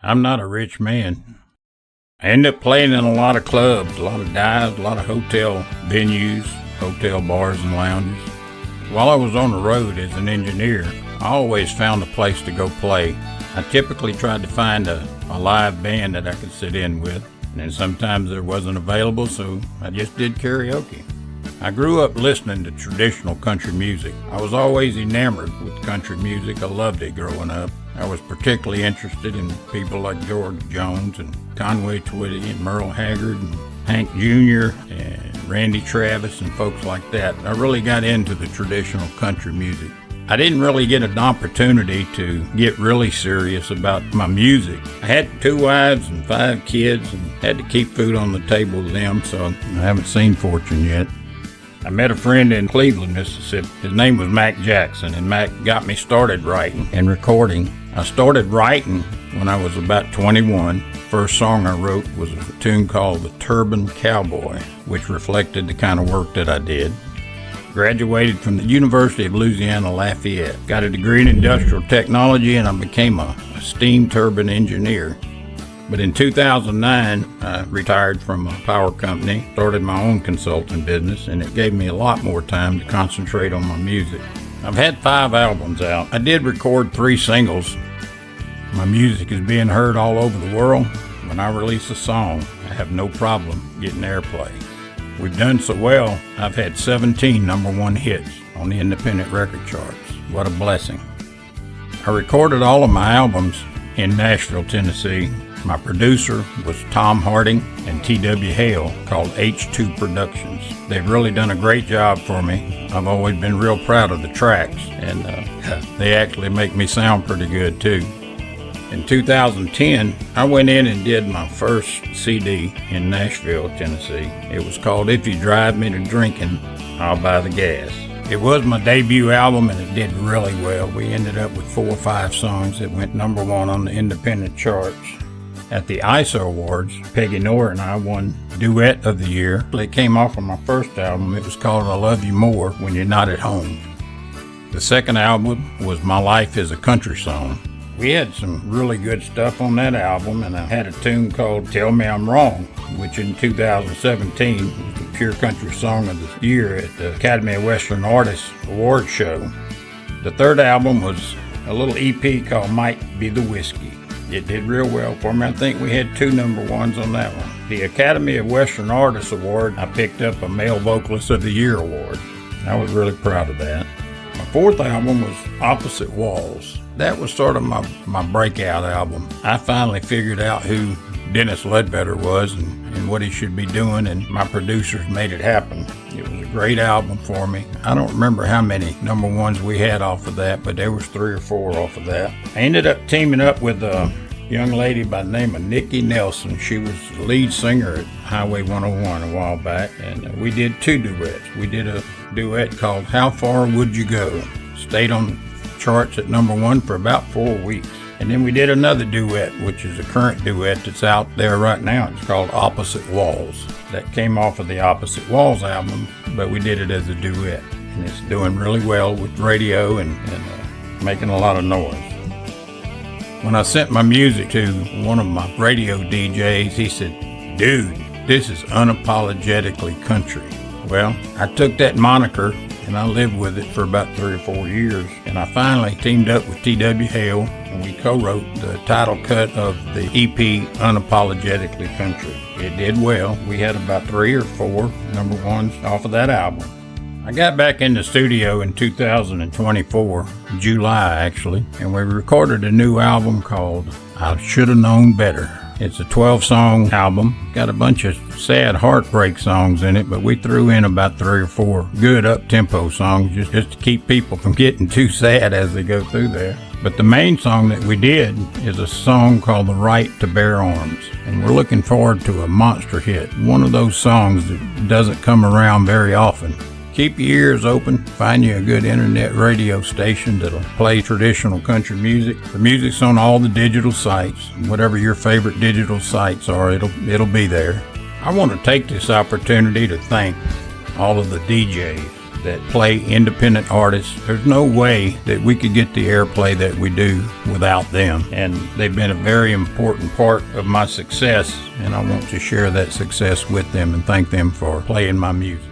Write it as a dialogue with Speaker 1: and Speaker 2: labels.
Speaker 1: I'm not a rich man. I ended up playing in a lot of clubs, a lot of dives, a lot of hotel venues, hotel bars and lounges. While I was on the road as an engineer, I always found a place to go play. I typically tried to find a live band that I could sit in with, and then sometimes there wasn't available, so I just did karaoke. I grew up listening to traditional country music. I was always enamored with country music. I loved it growing up. I was particularly interested in people like George Jones and Conway, Twitty, and Merle Haggard, and Hank Jr., and Randy Travis, and folks like that. I really got into the traditional country music. I didn't really get an opportunity to get really serious about my music. I had 2 wives and 5 kids and had to keep food on the table with them, so I haven't seen fortune yet. I met a friend in Cleveland, Mississippi. His name was Mac Jackson, and Mac got me started writing and recording. I started writing when I was about 21. First song I wrote was a tune called The Turban Cowboy, which reflected the kind of work that I did. Graduated from the University of Louisiana Lafayette. Got a degree in industrial technology, and I became a steam turbine engineer. But in 2009, I retired from a power company, started my own consulting business, and it gave me a lot more time to concentrate on my music. I've had 5 albums out. I did record 3 singles. My music is being heard all over the world. When I release a song, I have no problem getting airplay. We've done so well, I've had 17 #1 hits on the independent record charts. What a blessing. I recorded all of my albums in Nashville, Tennessee. My producer was Tom Harding and T.W. Hale, called H2 Productions. They've really done a great job for me. I've always been real proud of the tracks, and they actually make me sound pretty good too. In 2010, I went in and did my first CD in Nashville, Tennessee. It was called If You Drive Me to Drinking, I'll Buy the Gas. It was my debut album, and it did really well. We ended up with 4 or 5 songs that went #1 on the independent charts. At the ISO Awards, Peggy Noor and I won Duet of the Year. It came off of my first album. It was called I Love You More When You're Not at Home. The second album was My Life is a Country Song. We had some really good stuff on that album, and I had a tune called Tell Me I'm Wrong, which in 2017 was the Pure Country Song of the Year at the Academy of Western Artists Awards show. The third album was a little EP called Might Be the Whiskey. It did real well for me. I think we had 2 #1s on that one. The Academy of Western Artists Award, I picked up a Male Vocalist of the Year award. I was really proud of that. My fourth album was Opposite Walls. That was sort of my breakout album. I finally figured out who Dennis Ledbetter was and what he should be doing, and my producers made it happen. It was a great album for me. I don't remember how many #1s we had off of that, but there was 3 or 4 off of that. I ended up teaming up with a young lady by the name of Nikki Nelson. She was the lead singer at Highway 101 a while back, and we did 2 duets. We did a duet called How Far Would You Go? Stayed on the charts at #1 for about 4 weeks. And then we did another duet, which is a current duet that's out there right now. It's called Opposite Walls. That came off of the Opposite Walls album, but we did it as a duet. And it's doing really well with radio and making a lot of noise. When I sent my music to one of my radio DJs, he said, "Dude, this is unapologetically country." Well, I took that moniker and I lived with it for about 3 or 4 years. And I finally teamed up with T.W. Hale, and we co-wrote the title cut of the EP, Unapologetically Country. It did well. We had about 3 or 4 #1s off of that album. I got back in the studio in 2024, July actually, and we recorded a new album called I Shoulda Known Better. It's a 12-song album. Got a bunch of sad heartbreak songs in it, but we threw in about 3 or 4 good up-tempo songs just to keep people from getting too sad as they go through there. But the main song that we did is a song called The Right to Bear Arms, and we're looking forward to a monster hit. One of those songs that doesn't come around very often. Keep your ears open. Find you a good internet radio station that'll play traditional country music. The music's on all the digital sites. Whatever your favorite digital sites are, it'll be there. I want to take this opportunity to thank all of the DJs that play independent artists. There's no way that we could get the airplay that we do without them. And they've been a very important part of my success, and I want to share that success with them and thank them for playing my music.